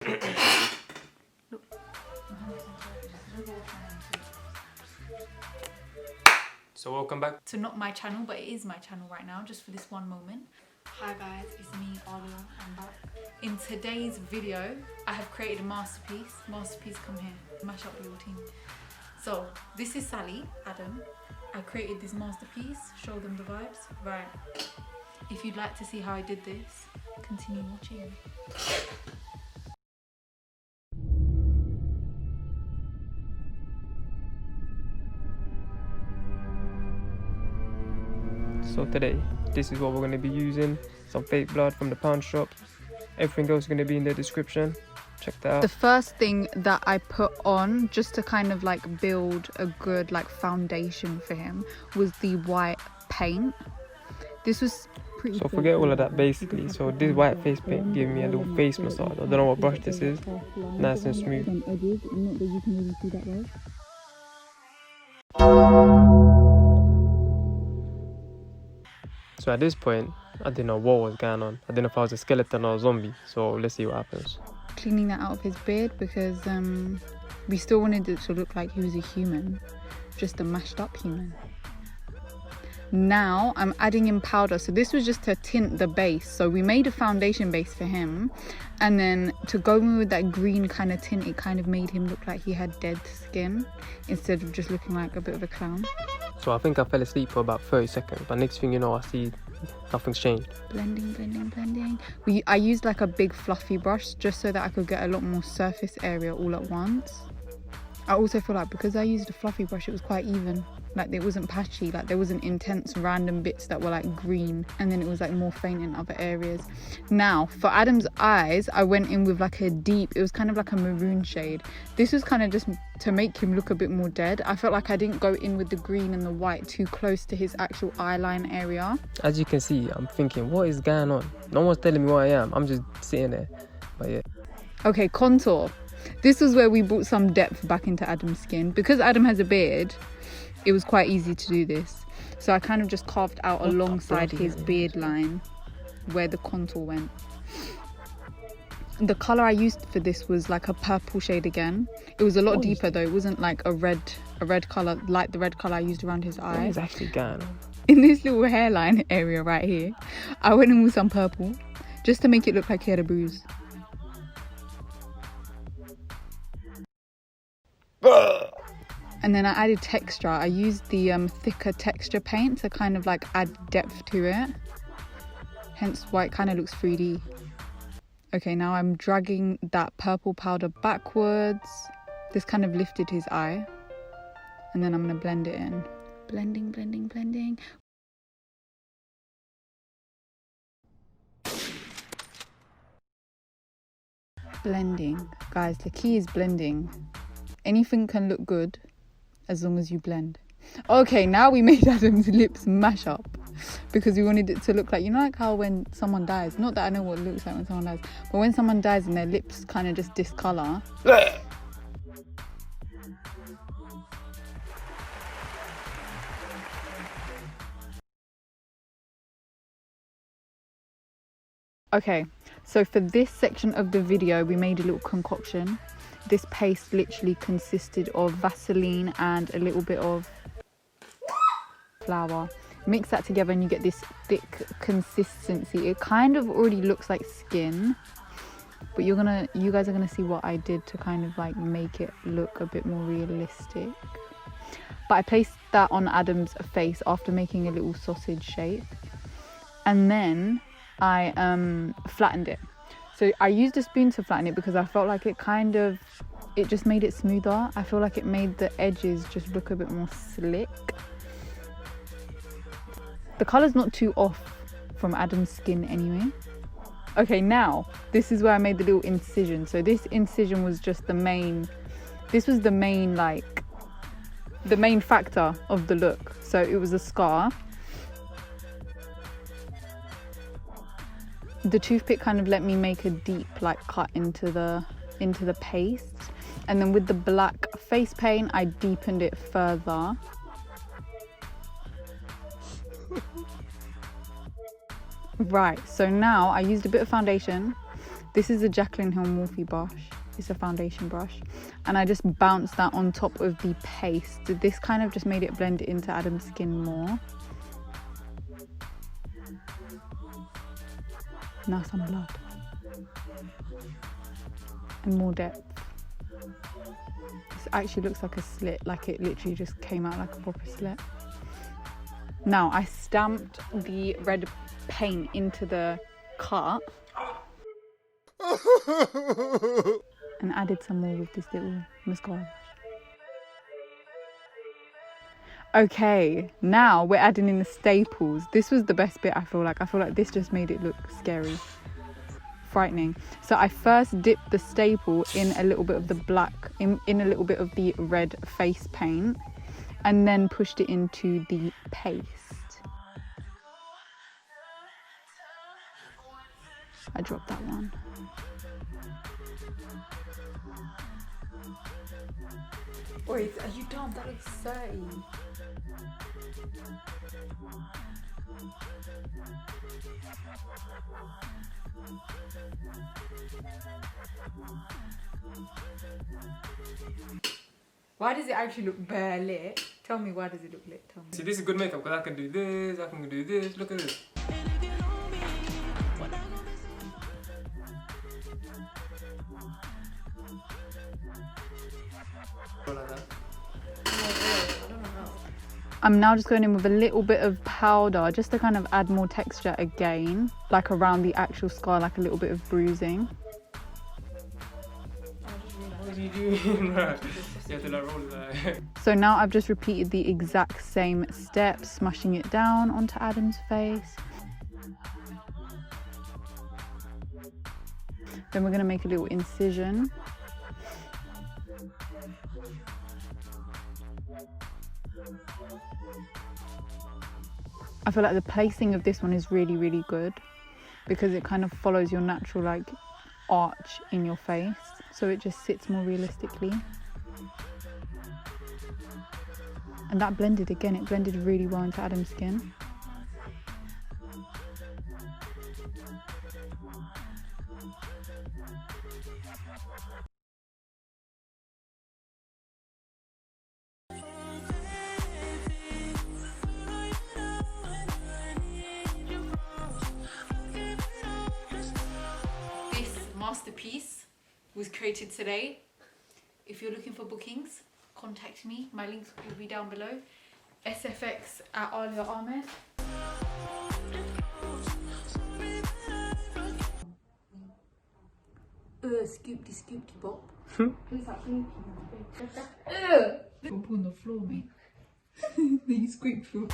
So welcome back to not my channel, but it is my channel right now, just for this one moment. Hi guys, it's me, Alia. I'm back. In today's video, I have created a masterpiece. Masterpiece, come here, mash up your team. So this is Sally, Adam. I created this masterpiece. Show them the vibes. Right. If you'd like to see how I did this, continue watching. So today, this is what we're going to be using. Some fake blood from the pound shop. Everything else is going to be in the description. Check that out. The first thing that I put on, just to kind of like build a good like foundation for him, was the white paint. This was pretty. So forget all of that basically. So this white face paint gave me a little face massage. I don't know what brush this is. Nice and smooth. So at this point, I didn't know what was going on. I didn't know if I was a skeleton or a zombie. So let's see what happens. Cleaning that out of his beard because we still wanted it to look like he was a human, just a mashed up human. Now I'm adding in powder. So this was just to tint the base. So we made a foundation base for him, and then to go in with that green kind of tint, it kind of made him look like he had dead skin instead of just looking like a bit of a clown. So I think I fell asleep for about 30 seconds, but next thing you know, I see nothing's changed. Blending, blending, blending. I used like a big fluffy brush just so that I could get a lot more surface area all at once. I also feel like because I used a fluffy brush, it was quite even. Like it wasn't patchy, like there wasn't intense random bits that were like green, and then it was like more faint in other areas. Now for Adam's eyes, I went in with like a deep, it was kind of like a maroon shade. This was kind of just to make him look a bit more dead. I felt like I didn't go in with the green and the white too close to his actual eye line area. As you can see, I'm thinking, what is going on? No one's telling me what I am. I'm just sitting there. But yeah. Okay, contour. This was where we brought some depth back into Adam's skin. Because Adam has a beard, it was quite easy to do this. So I kind of just carved out alongside his beard line where the contour went. The colour I used for this was like a purple shade again. It was a lot deeper though. It wasn't like a red colour like the red colour I used around his eye. What is actually going on? In this little hairline area right here, I went in with some purple just to make it look like he had a bruise. And then I added texture. I used the thicker texture paint to kind of like add depth to it. Hence why it kind of looks 3D. Okay, now I'm dragging that purple powder backwards. This kind of lifted his eye. And then I'm going to blend it in. Blending, blending, blending. Blending. Guys, the key is blending. Anything can look good as long as you blend. Okay, now we made Adam's lips mash up because we wanted it to look like, you know, like how when someone dies, not that I know what it looks like when someone dies, but when someone dies and their lips kind of just discolor. Okay, so for this section of the video, we made a little concoction. This paste literally consisted of Vaseline and a little bit of flour. Mix that together and you get this thick consistency. It kind of already looks like skin, but you guys are gonna see what I did to kind of like make it look a bit more realistic. But I placed that on Adam's face after making a little sausage shape, and then I flattened it. So I used a spoon to flatten it because I felt like it just made it smoother. I feel like it made the edges just look a bit more slick. The colour's not too off from Adam's skin anyway. Okay, now this is where I made the little incision. So this incision was just the main factor of the look. So it was a scar. The toothpick kind of let me make a deep like cut into the paste, and then with the black face paint I deepened it further. Right, so now I used a bit of foundation This is a Jaclyn Hill Morphe brush. It's a foundation brush. And I just bounced that on top of the paste. This kind of just made it blend into Adam's skin more. Now some blood. And more depth. This actually looks like a slit, like it literally just came out like a proper slit. Now I stamped the red paint into the cut and added some more with this little mascara brush. Okay, now we're adding in the staples. This was the best bit, I feel like. I feel like this just made it look scary, frightening. So I first dipped the staple in a little bit of the black, in a little bit of the red face paint, and then pushed it into the paste. I dropped that one. Wait, are you dumb? That looks dirty. Why does it actually look bare lit? Tell me, why does it look lit? Tell me. See, this is good makeup because I can do this, I can do this. Look at this. I'm now just going in with a little bit of powder just to kind of add more texture again, like around the actual scar, like a little bit of bruising. What are you doing? Right. You have to like roll it. So now I've just repeated the exact same steps, smushing it down onto Adam's face. Then we're going to make a little incision. I feel like the placing of this one is really, really good because it kind of follows your natural like arch in your face, so it just sits more realistically. And that blended again, it blended really well into Adam's skin. Masterpiece was created today. If you're looking for bookings, contact me. My links will be down below. SFX at Alia Ahmed. Scoopty bop. Who's that squeaky? We'll put on the floor, mate. Then you squeak through.